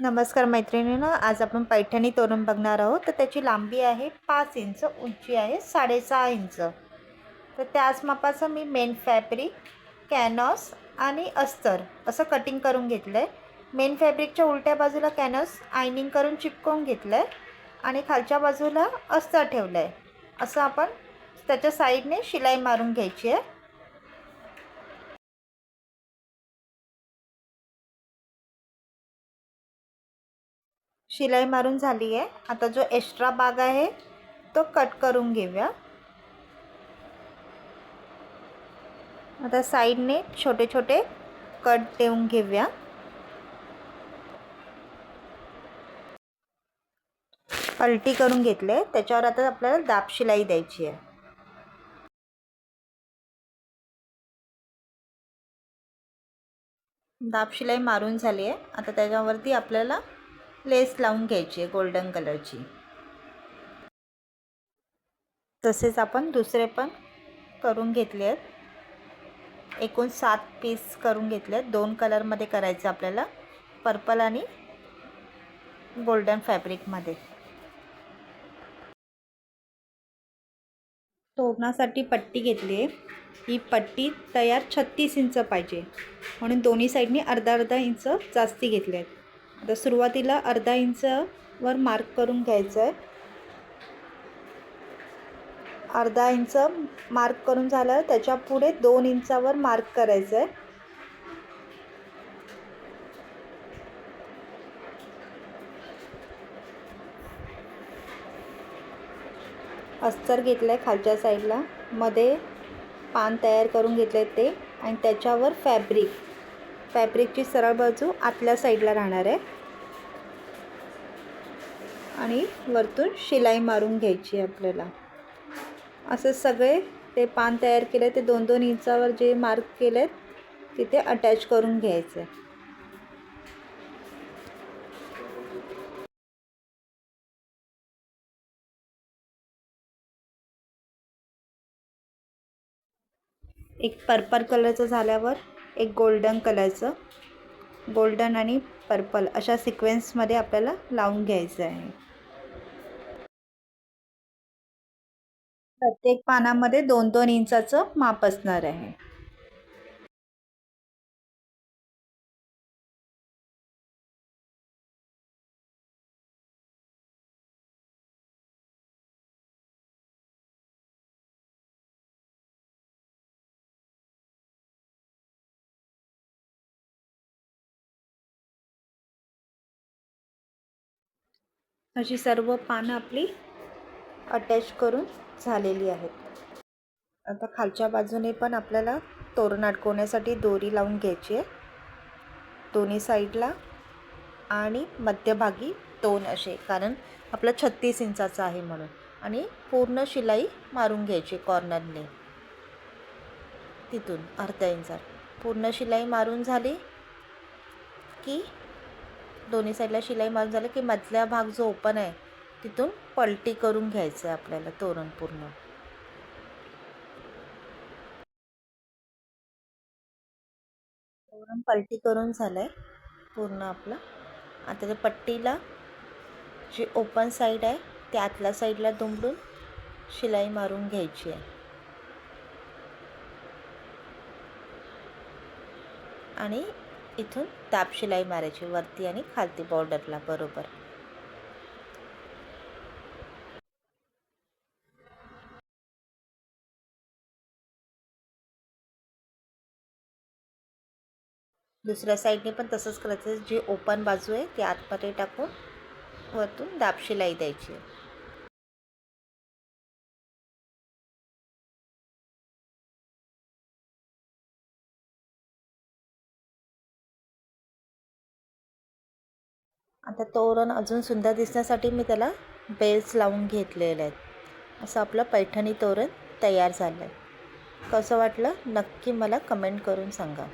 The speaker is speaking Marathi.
नमस्कार मैत्रिणींनो, आज आपण पैठणी तोरण बघणार आहोत. तर त्याची लांबी आहे 5 इंच, उंची आहे 6.5 इंच. तर त्याच मापाचं मी मेन फॅब्रिक, कॅनॉस आणि अस्तर असं कटिंग करून घेतलं आहे. मेन फॅब्रिकच्या उलट्या बाजूला कॅनॉस आयनिंग करून चिपकवून घेतलं आहे आणि खालच्या बाजूला अस्तर ठेवलं आहे. असं आपण त्याच्या साईडने शिलाई मारून घ्यायची आहे. शिलाई मारून झाली आहे. आता जो एक्स्ट्रा भाग आहे तो कट करून घेऊया. आता साईडने छोटे छोटे कट देऊन घेऊया. पलटी करून घेतले. त्याच्यावर आता आपल्याला दाब शिलाई द्यायची आहे. दाब शिलाई मारून झाली आहे. आता त्याच्यावरती आपल्याला लेस लावून घ्यायची आहे गोल्डन कलरची. तसेच आपण दुसरे पण करून घेतले आहेत. एकूण 7 पीस करून घेतले आहेत. 2 कलरमध्ये करायचं आपल्याला, पर्पल आणि गोल्डन फॅब्रिकमध्ये. तोरणासाठी पट्टी घेतली आहे. ही पट्टी तयार 36 इंच पाहिजे, म्हणून दोन्ही साईडनी अर्धा इंच जास्ती घेतले आहेत. आता सुरुवातीला अर्धा इंचवर मार्क करून घ्यायचं आहे. अर्धा इंच मार्क करून झालं, त्याच्या पुढे 2 इंचावर मार्क करायचं आहे. अस्तर घेतलं आहे खालच्या साईडला, मध्ये पान तयार करून घेतले ते, आणि त्याच्यावर फॅब्रिकची सरळ बाजू आतल्या साईडला राहणार आहे आणि वरतून शिलाई मारून घ्यायची आहे आपल्याला. असे सगळे ते पान तयार केले ते 2-2 इंचावर जे मार्क केले तिथे अटॅच करून घ्यायचे. एक पर्पल कलरचं झाल्यावर एक गोल्डन कलरचं, गोल्डन आणि पर्पल अशा सिक्वेन्समध्ये आपल्याला लावून घ्यायचं आहे. प्रत्येक पानामध्ये 2-2 इंचाचं माप असणार आहे. अशी सर्व पानं आपली अटॅच करून झालेली आहेत. आता खालच्या बाजूने पण आपल्याला तोरण अडकवण्यासाठी दोरी लावून घ्यायची आहे, दोन्ही साईडला आणि मध्यभागी 2 असे, कारण आपलं 36 इंचाचं आहे म्हणून. आणि पूर्ण शिलाई मारून घ्यायची कॉर्नरने, तिथून अर्धा इंचात पूर्ण शिलाई मारून झाली की, दोन्ही साईडला शिलाई मारून झालं की मधला भाग जो ओपन आहे तिथून पलटी करून घ्यायचं आहे आपल्याला तोरण पूर्ण. तोरण पलटी करून झालं आहे पूर्ण आपलं. आता त्या पट्टीला जी ओपन साईड आहे त्या आतल्या साईडला दुमडून शिलाई मारून घ्यायची आहे आणि इथून दाब शिलाई मारायची वरती आणि खालती बॉर्डरला बरोबर. दुसऱ्या साईडने पण तसंच करायचं. जी ओपन बाजू आहे ती आतमध्ये टाकून वरतून दाब शिलाई द्यायची आहे. आता तोरण अजून सुंदर दिसण्यासाठी मी त्याला बेल्स लावून घेतलेले आहेत. असं आपलं पैठणी तोरण तयार झालं आहे. कसं वाटलं नक्की मला कमेंट करून सांगा.